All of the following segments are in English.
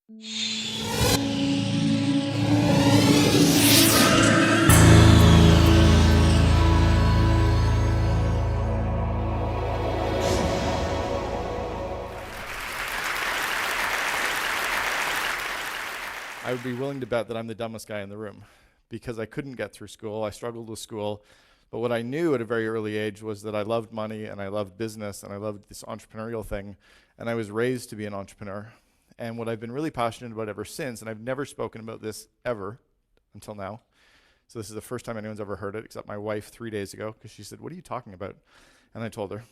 I would be willing to bet that I'm the dumbest guy in the room because I couldn't get through school. I struggled with school. But what I knew at a very early age was that I loved money and I loved business and I loved this entrepreneurial thing. And I was raised to be an entrepreneur. And what I've been really passionate about ever since, and I've never spoken about this ever until now. So this is the first time anyone's ever heard it, except my wife 3 days ago, because she said, "What are you talking about?" And I told her,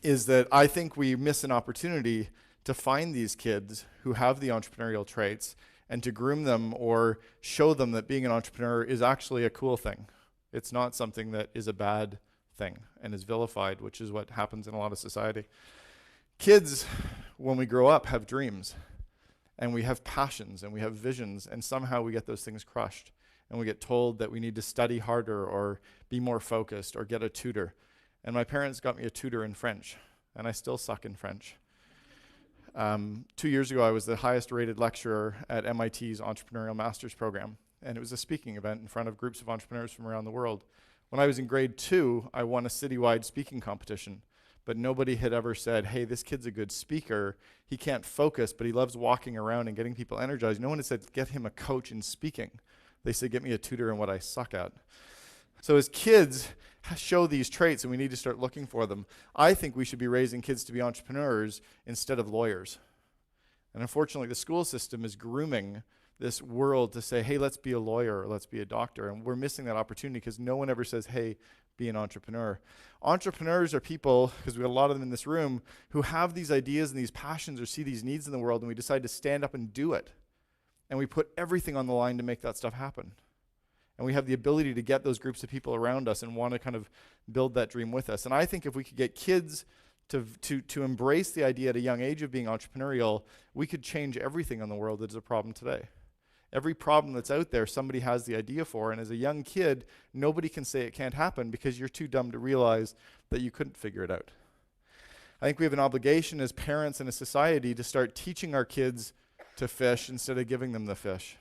is that I think we miss an opportunity to find these kids who have the entrepreneurial traits and to groom them or show them that being an entrepreneur is actually a cool thing. It's not something that is a bad thing and is vilified, which is what happens in a lot of society. Kids, when we grow up, have dreams and we have passions and we have visions, and somehow we get those things crushed and we get told that we need to study harder or be more focused or get a tutor. And my parents got me a tutor in French, and I still suck in French. 2 years ago, I was the highest rated lecturer at MIT's Entrepreneurial Master's Program, and it was a speaking event in front of groups of entrepreneurs from around the world. When I was in grade 2, I won a citywide speaking competition, but nobody had ever said, "Hey, this kid's a good speaker. He can't focus, but he loves walking around and getting people energized." No one had said, "Get him a coach in speaking." They said, "Get me a tutor in what I suck at." So as kids show these traits, and we need to start looking for them, I think we should be raising kids to be entrepreneurs instead of lawyers. And unfortunately, the school system is grooming this world to say, "Hey, let's be a lawyer, or let's be a doctor." And we're missing that opportunity because no one ever says, "Hey, be an entrepreneur." Entrepreneurs are people, because we have a lot of them in this room, who have these ideas and these passions or see these needs in the world, and we decide to stand up and do it. And we put everything on the line to make that stuff happen. And we have the ability to get those groups of people around us and want to kind of build that dream with us. And I think if we could get kids to embrace the idea at a young age of being entrepreneurial, we could change everything in the world that is a problem today. Every problem that's out there, somebody has the idea for. And as a young kid, nobody can say it can't happen because you're too dumb to realize that you couldn't figure it out. I think we have an obligation as parents and a society to start teaching our kids to fish instead of giving them the fish.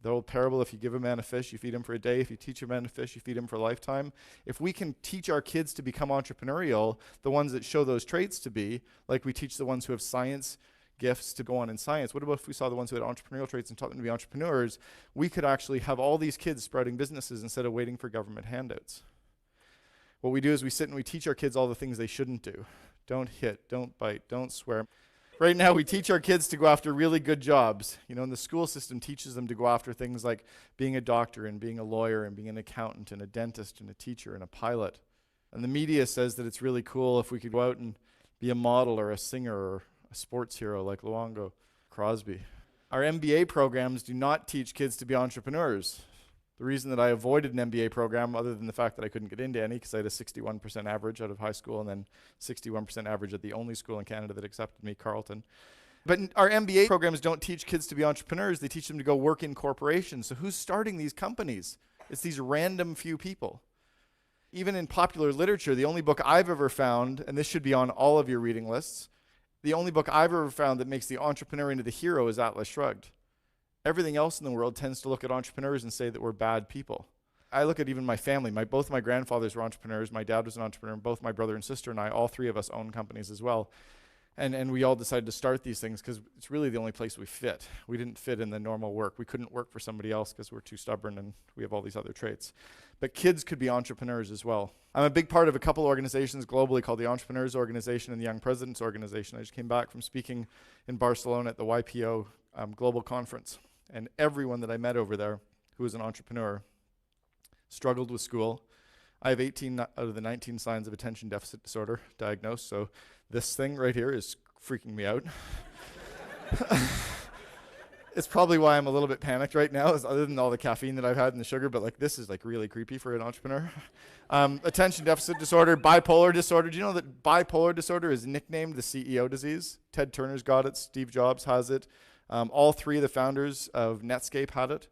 The old parable, if you give a man a fish, you feed him for a day. If you teach a man a fish, you feed him for a lifetime. If we can teach our kids to become entrepreneurial, the ones that show those traits to be, like we teach the ones who have science gifts to go on in science, what about if we saw the ones who had entrepreneurial traits and taught them to be entrepreneurs? We could actually have all these kids sprouting businesses instead of waiting for government handouts. What we do is we sit and we teach our kids all the things they shouldn't do. Don't hit, don't bite, don't swear. Right now, we teach our kids to go after really good jobs. You know, and the school system teaches them to go after things like being a doctor and being a lawyer and being an accountant and a dentist and a teacher and a pilot. And the media says that it's really cool if we could go out and be a model or a singer or a sports hero like Luongo Crosby. Our MBA programs do not teach kids to be entrepreneurs. The reason that I avoided an MBA program, other than the fact that I couldn't get into any because I had a 61% average out of high school and then 61% average at the only school in Canada that accepted me, Carleton. But our MBA programs don't teach kids to be entrepreneurs. They teach them to go work in corporations. So who's starting these companies? It's these random few people. Even in popular literature, the only book I've ever found, and this should be on all of your reading lists, the only book I've ever found that makes the entrepreneur into the hero is Atlas Shrugged. Everything else in the world tends to look at entrepreneurs and say that we're bad people. I look at even my family. Both my grandfathers were entrepreneurs. My dad was an entrepreneur. Both my brother and sister and I, all three of us own companies as well. And we all decided to start these things because it's really the only place we fit. We didn't fit in the normal work. We couldn't work for somebody else because we're too stubborn and we have all these other traits. But kids could be entrepreneurs as well. I'm a big part of a couple organizations globally called the Entrepreneurs Organization and the Young Presidents Organization. I just came back from speaking in Barcelona at the YPO Global Conference. And everyone that I met over there who was an entrepreneur struggled with school. I have 18 out of the 19 signs of attention deficit disorder diagnosed, so this thing right here is freaking me out. It's probably why I'm a little bit panicked right now, other than all the caffeine that I've had and the sugar, but this is really creepy for an entrepreneur. Attention deficit disorder, bipolar disorder. Do you know that bipolar disorder is nicknamed the CEO disease? Ted Turner's got it, Steve Jobs has it. All three of the founders of Netscape had it.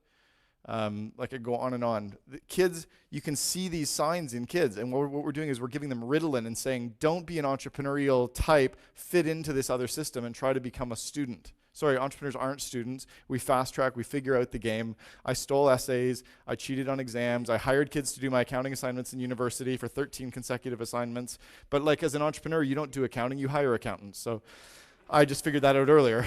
I could go on and on. The kids, you can see these signs in kids. And what we're doing is we're giving them Ritalin and saying, don't be an entrepreneurial type, fit into this other system and try to become a student. Sorry, entrepreneurs aren't students. We fast track, we figure out the game. I stole essays, I cheated on exams, I hired kids to do my accounting assignments in university for 13 consecutive assignments. But like as an entrepreneur, you don't do accounting, you hire accountants. So I just figured that out earlier.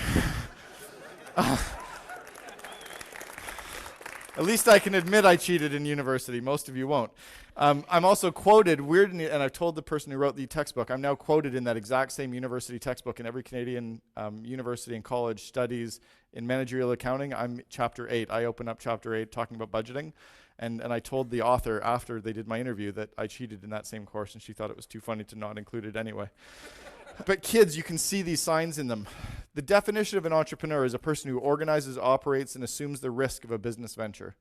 At least I can admit I cheated in university. Most of you won't. I'm also quoted, weirdly, and I've told the person who wrote the textbook, I'm now quoted in that exact same university textbook in every Canadian university and college studies in managerial accounting. I'm chapter 8. I open up chapter 8 talking about budgeting. And I told the author after they did my interview that I cheated in that same course, and she thought it was too funny to not include it anyway. But kids, you can see these signs in them. The definition of an entrepreneur is a person who organizes, operates, and assumes the risk of a business venture.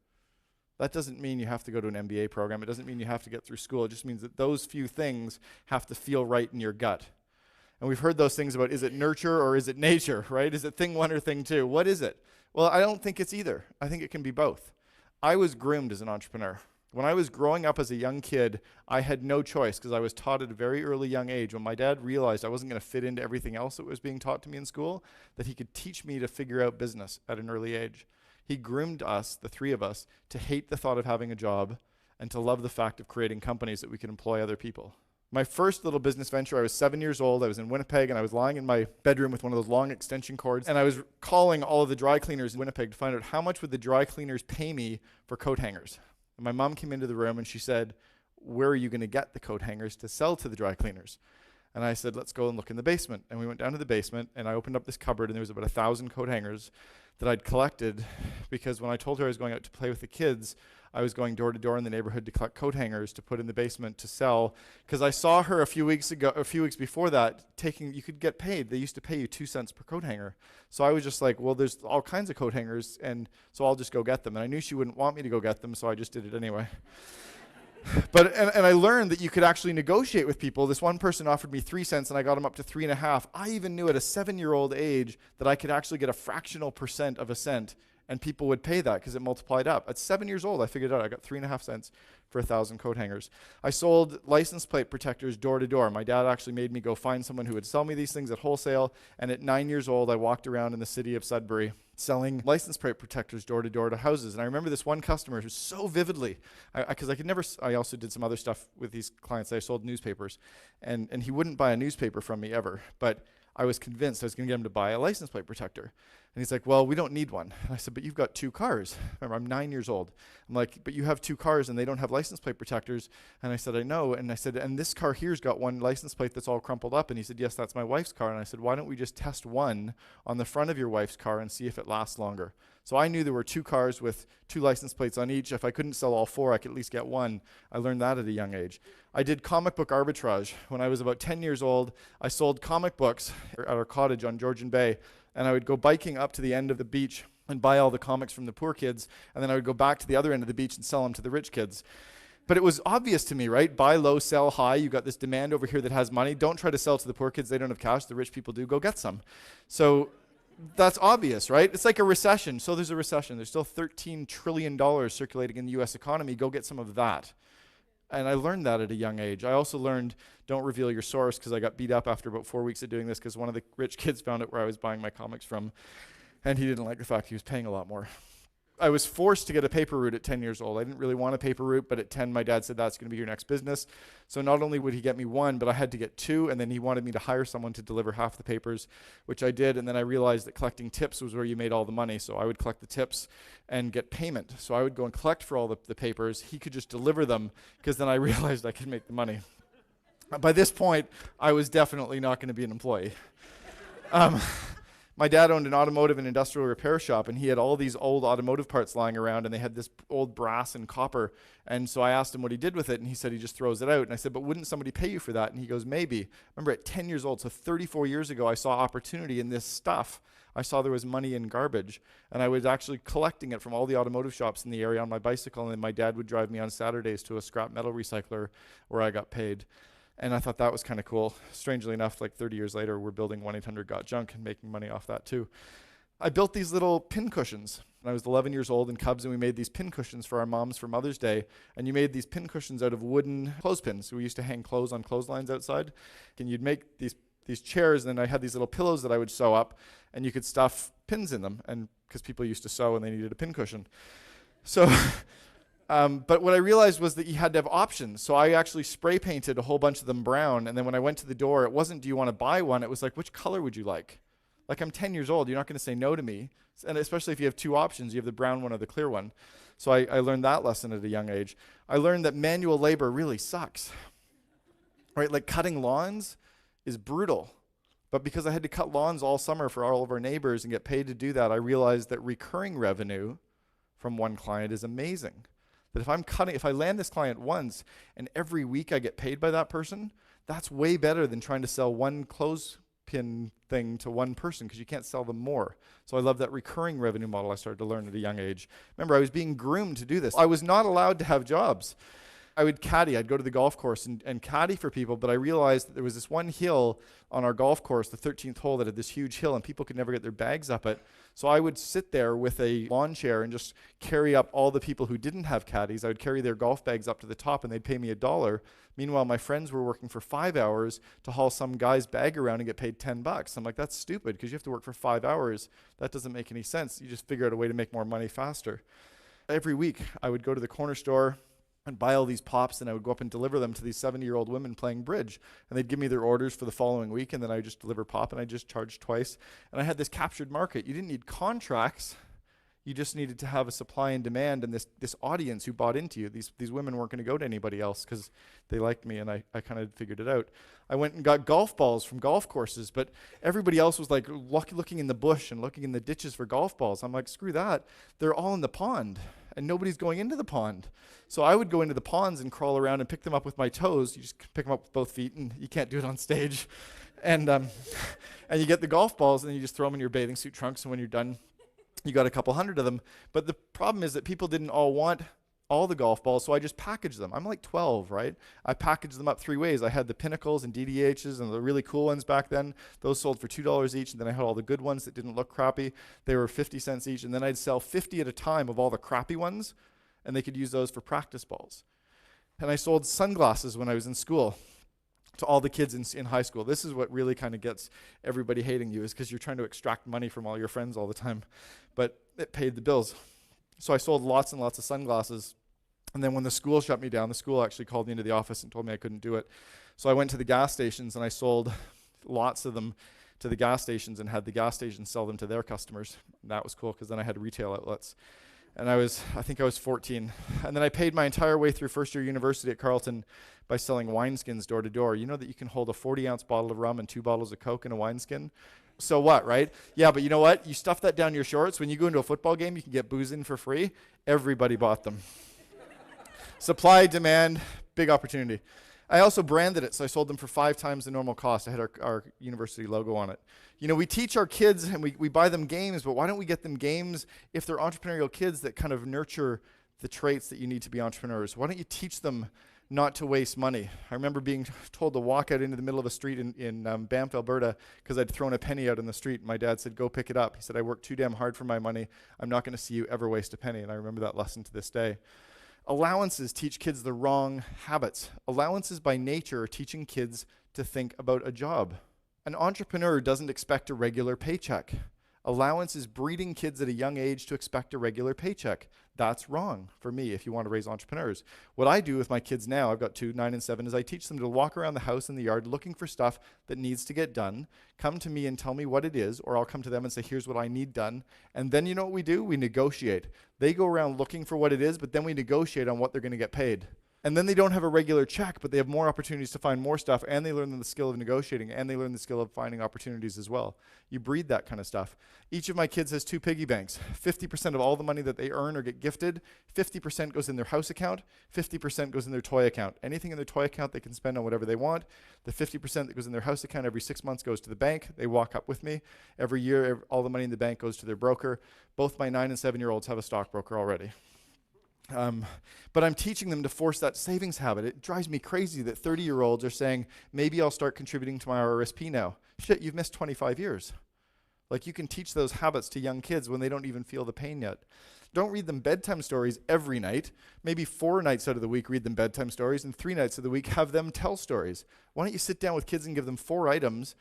That doesn't mean you have to go to an MBA program. It doesn't mean you have to get through school. It just means that those few things have to feel right in your gut. And we've heard those things about, is it nurture or is it nature, right? Is it thing one or thing two? What is it? Well, I don't think it's either. I think it can be both. I was groomed as an entrepreneur. When I was growing up as a young kid, I had no choice because I was taught at a very early young age. When my dad realized I wasn't going to fit into everything else that was being taught to me in school, that he could teach me to figure out business at an early age. He groomed us, the three of us, to hate the thought of having a job and to love the fact of creating companies that we could employ other people. My first little business venture, I was 7 years old. I was in Winnipeg, and I was lying in my bedroom with one of those long extension cords, and I was calling all of the dry cleaners in Winnipeg to find out how much would the dry cleaners pay me for coat hangers. And my mom came into the room, and she said, where are you going to get the coat hangers to sell to the dry cleaners? And I said, let's go and look in the basement. And we went down to the basement, and I opened up this cupboard, and there was about 1,000 coat hangers that I'd collected, because when I told her I was going out to play with the kids, I was going door to door in the neighborhood to collect coat hangers to put in the basement to sell, because I saw her a few weeks before that, you could get paid. They used to pay you 2 cents per coat hanger. So I was just like, well, there's all kinds of coat hangers, and so I'll just go get them. And I knew she wouldn't want me to go get them, so I just did it anyway. But I learned that you could actually negotiate with people. This one person offered me 3 cents, and I got him up to 3.5. I even knew at a 7-year-old age that I could actually get a fractional percent of a cent, and people would pay that because it multiplied up. At 7 years old, I figured out I got 3.5 cents for 1,000 coat hangers. I sold license plate protectors door to door. My dad actually made me go find someone who would sell me these things at wholesale. And at 9 years old, I walked around in the city of Sudbury selling license plate protectors door to door to houses. And I remember this one customer who so vividly, because I also did some other stuff with these clients. I sold newspapers, and he wouldn't buy a newspaper from me ever. But I was convinced I was going to get him to buy a license plate protector. And he's like, well, we don't need one. And I said, but you've got 2 cars. Remember, I'm 9 years old. I'm like, but you have 2 cars and they don't have license plate protectors. And I said, I know. And I said, and this car here's got one license plate that's all crumpled up. And he said, yes, that's my wife's car. And I said, why don't we just test one on the front of your wife's car and see if it lasts longer? So I knew there were 2 cars with 2 license plates on each. If I couldn't sell all 4, I could at least get one. I learned that at a young age. I did comic book arbitrage. When I was about 10 years old, I sold comic books at our cottage on Georgian Bay. And I would go biking up to the end of the beach and buy all the comics from the poor kids. And then I would go back to the other end of the beach and sell them to the rich kids. But it was obvious to me, right? Buy low, sell high. You got this demand over here that has money. Don't try to sell to the poor kids. They don't have cash. The rich people do. Go get some. So that's obvious, right? It's like a recession. So there's a recession. There's still $13 trillion circulating in the U.S. economy. Go get some of that. And I learned that at a young age. I also learned, don't reveal your source, because I got beat up after about 4 weeks of doing this because one of the rich kids found out where I was buying my comics from, and he didn't like the fact he was paying a lot more. I was forced to get a paper route at 10 years old. I didn't really want a paper route, but at 10, my dad said, that's going to be your next business. So not only would he get me 1, but I had to get 2, and then he wanted me to hire someone to deliver half the papers, which I did, and then I realized that collecting tips was where you made all the money. So I would collect the tips and get payment. So I would go and collect for all the papers. He could just deliver them, because then I realized I could make the money. By this point, I was definitely not going to be an employee. My dad owned an automotive and industrial repair shop, and he had all these old automotive parts lying around, and they had this old brass and copper. And so I asked him what he did with it, and he said he just throws it out. And I said, but wouldn't somebody pay you for that? And he goes, maybe. Remember, at 10 years old, so 34 years ago, I saw opportunity in this stuff. I saw there was money in garbage, and I was actually collecting it from all the automotive shops in the area on my bicycle, and then my dad would drive me on Saturdays to a scrap metal recycler where I got paid. And I thought that was kind of cool. Strangely enough, like 30 years later, we're building 1-800-GOT-JUNK and making money off that too. I built these little pin cushions. I was 11 years old in Cubs, and we made these pin cushions for our moms for Mother's Day. And you made these pin cushions out of wooden clothespins. So we used to hang clothes on clotheslines outside. And you'd make these these chairs, and then I had these little pillows that I would sew up, and you could stuff pins in them, and because people used to sew and they needed a pin cushion. So, but what I realized was that you had to have options. So I actually spray painted a whole bunch of them brown, and then when I went to the door, it wasn't, do you want to buy one? It was like, which color would you like? Like, I'm 10 years old, you're not going to say no to me. And especially if you have two options, you have the brown one or the clear one. So I learned that lesson at a young age. I learned that manual labor really sucks, right? Like cutting lawns is brutal. But because I had to cut lawns all summer for all of our neighbors and get paid to do that, I realized that recurring revenue from one client is amazing. That if I land this client once and every week I get paid by that person, that's way better than trying to sell one clothespin thing to one person, because you can't sell them more. So I love that recurring revenue model I started to learn at a young age. Remember, I was being groomed to do this. I was not allowed to have jobs. I would caddy. I'd go to the golf course and caddy for people, but I realized that there was this one hill on our golf course, the 13th hole, that had this huge hill, and people could never get their bags up it. So I would sit there with a lawn chair and just carry up all the people who didn't have caddies. I would carry their golf bags up to the top, and they'd pay me $1. Meanwhile, my friends were working for 5 hours to haul some guy's bag around and get paid $10. I'm like, that's stupid, because you have to work for 5 hours. That doesn't make any sense. You just figure out a way to make more money faster. Every week, I would go to the corner store and buy all these pops, and I would go up and deliver them to these 70-year-old women playing bridge. And they'd give me their orders for the following week, and then I would just deliver pop, and I just charged twice. And I had this captured market. You didn't need contracts. You just needed to have a supply and demand, and this audience who bought into you. These women weren't going to go to anybody else because they liked me, and I kind of figured it out. I went and got golf balls from golf courses, but everybody else was like looking in the bush and looking in the ditches for golf balls. I'm like, screw that. They're all in the pond, and nobody's going into the pond. So I would go into the ponds and crawl around and pick them up with my toes. You just pick them up with both feet, and you can't do it on stage. And you get the golf balls, and then you just throw them in your bathing suit trunks, and when you're done, you got a couple hundred of them. But the problem is that people didn't all want all the golf balls, so I just packaged them. I'm like 12, right? I packaged them up 3 ways. I had the Pinnacles and DDHs and the really cool ones back then. Those sold for $2 each, and then I had all the good ones that didn't look crappy. They were 50 cents each, and then I'd sell 50 at a time of all the crappy ones, and they could use those for practice balls. And I sold sunglasses when I was in school to all the kids in high school. This is what really kind of gets everybody hating you, is because you're trying to extract money from all your friends all the time. But it paid the bills. So I sold lots and lots of sunglasses. And then when the school shut me down, the school actually called me into the office and told me I couldn't do it. So I went to the gas stations, and I sold lots of them to the gas stations and had the gas stations sell them to their customers. And that was cool, because then I had retail outlets. And I think I was 14. And then I paid my entire way through first year university at Carleton by selling wineskins door to door. You know that you can hold a 40-ounce bottle of rum and 2 bottles of Coke in a wineskin? So what, right? Yeah, but you know what? You stuff that down your shorts. When you go into a football game, you can get booze in for free. Everybody bought them. Supply, demand, big opportunity. I also branded it, so I sold them for 5 times the normal cost. I had our university logo on it. You know, we teach our kids and we buy them games, but why don't we get them games if they're entrepreneurial kids that kind of nurture the traits that you need to be entrepreneurs? Why don't you teach them not to waste money? I remember being told to walk out into the middle of a street in Banff, Alberta, because I'd thrown a penny out in the street. My dad said, go pick it up. He said, I worked too damn hard for my money. I'm not going to see you ever waste a penny. And I remember that lesson to this day. Allowances teach kids the wrong habits. Allowances by nature are teaching kids to think about a job. An entrepreneur doesn't expect a regular paycheck. Allowance is breeding kids at a young age to expect a regular paycheck. That's wrong for me if you want to raise entrepreneurs. What I do with my kids now, I've got 2, 9 and 7, is I teach them to walk around the house and the yard looking for stuff that needs to get done, come to me and tell me what it is, or I'll come to them and say, here's what I need done. And then you know what we do? We negotiate. They go around looking for what it is, but then we negotiate on what they're going to get paid. And then they don't have a regular check, but they have more opportunities to find more stuff, and they learn the skill of negotiating, and they learn the skill of finding opportunities as well. You breed that kind of stuff. Each of my kids has 2 piggy banks. 50% of all the money that they earn or get gifted, 50% goes in their house account, 50% goes in their toy account. Anything in their toy account they can spend on whatever they want. The 50% that goes in their house account every 6 months goes to the bank. They walk up with me. Every year, all the money in the bank goes to their broker. Both my 9 and 7-year-olds have a stockbroker already. But I'm teaching them to force that savings habit. It drives me crazy that 30-year-olds are saying, maybe I'll start contributing to my RRSP now. Shit, you've missed 25 years. Like, you can teach those habits to young kids when they don't even feel the pain yet. Don't read them bedtime stories every night. Maybe 4 nights out of the week read them bedtime stories, and 3 nights of the week have them tell stories. Why don't you sit down with kids and give them 4 items,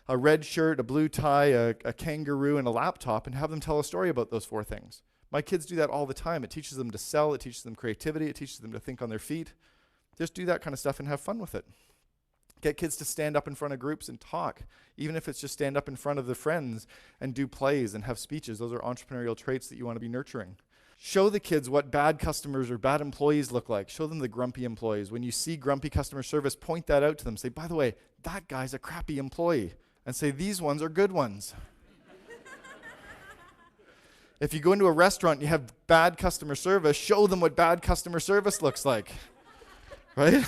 a red shirt, a blue tie, a kangaroo, and a laptop, and have them tell a story about those 4 things. My kids do that all the time. It teaches them to sell. It teaches them creativity. It teaches them to think on their feet. Just do that kind of stuff and have fun with it. Get kids to stand up in front of groups and talk, even if it's just stand up in front of their friends and do plays and have speeches. Those are entrepreneurial traits that you want to be nurturing. Show the kids what bad customers or bad employees look like. Show them the grumpy employees. When you see grumpy customer service, point that out to them. Say, by the way, that guy's a crappy employee. And say, these ones are good ones. If you go into a restaurant and you have bad customer service, show them what bad customer service looks like. Right?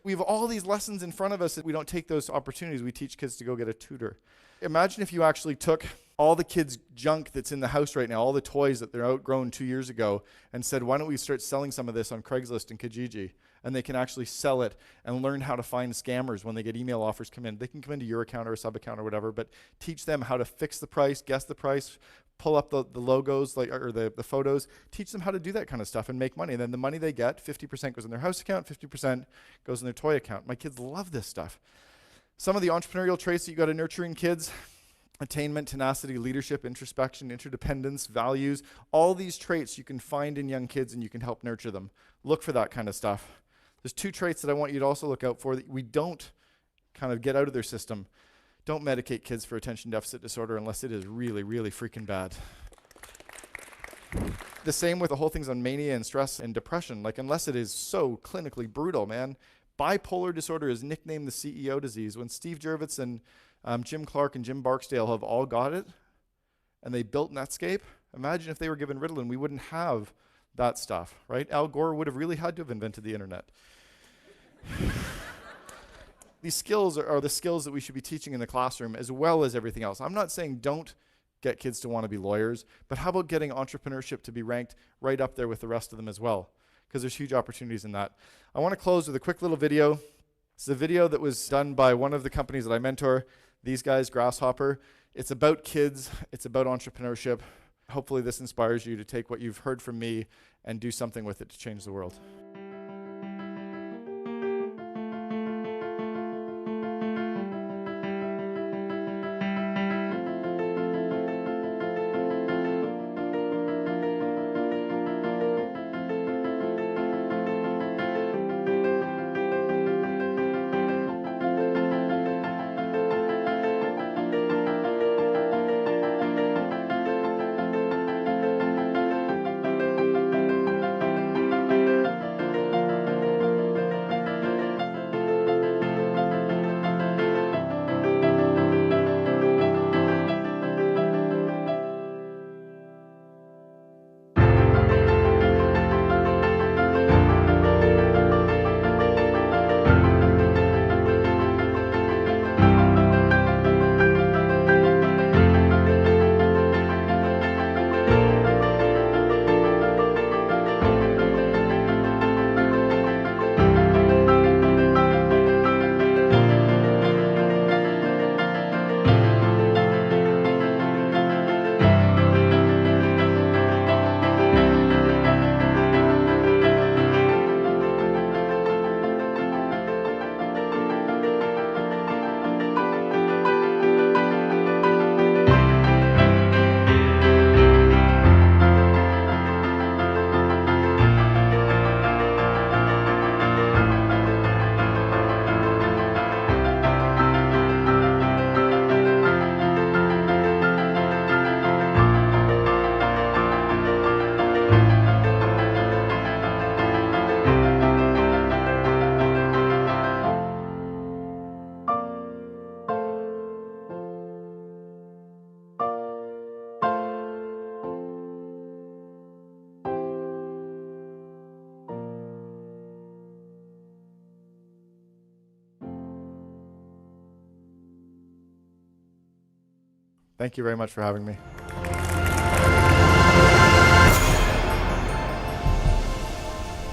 We have all these lessons in front of us that we don't take those opportunities. We teach kids to go get a tutor. Imagine if you actually took all the kids' junk that's in the house right now, all the toys that they're outgrown 2 years ago, and said, why don't we start selling some of this on Craigslist and Kijiji? And they can actually sell it and learn how to find scammers when they get email offers come in. They can come into your account or a sub-account or whatever, but teach them how to fix the price, guess the price, pull up the logos or the photos. Teach them how to do that kind of stuff and make money. And then the money they get, 50% goes in their house account, 50% goes in their toy account. My kids love this stuff. Some of the entrepreneurial traits that you got to nurture in kids: attainment, tenacity, leadership, introspection, interdependence, values. All these traits you can find in young kids and you can help nurture them. Look for that kind of stuff. There's 2 traits that I want you to also look out for that we don't kind of get out of their system. Don't medicate kids for attention deficit disorder unless it is really, really freaking bad. The same with the whole things on mania and stress and depression. Like, unless it is so clinically brutal, man. Bipolar disorder is nicknamed the CEO disease. When Steve Jurvitz and Jim Clark and Jim Barksdale have all got it, and they built Netscape, imagine if they were given Ritalin, we wouldn't have that stuff, right? Al Gore would have really had to have invented the internet. These skills are the skills that we should be teaching in the classroom as well as everything else. I'm not saying don't get kids to want to be lawyers, but how about getting entrepreneurship to be ranked right up there with the rest of them as well? Because there's huge opportunities in that. I want to close with a quick little video. It's a video that was done by one of the companies that I mentor, these guys, Grasshopper. It's about kids. It's about entrepreneurship. Hopefully this inspires you to take what you've heard from me and do something with it to change the world. Thank you very much for having me.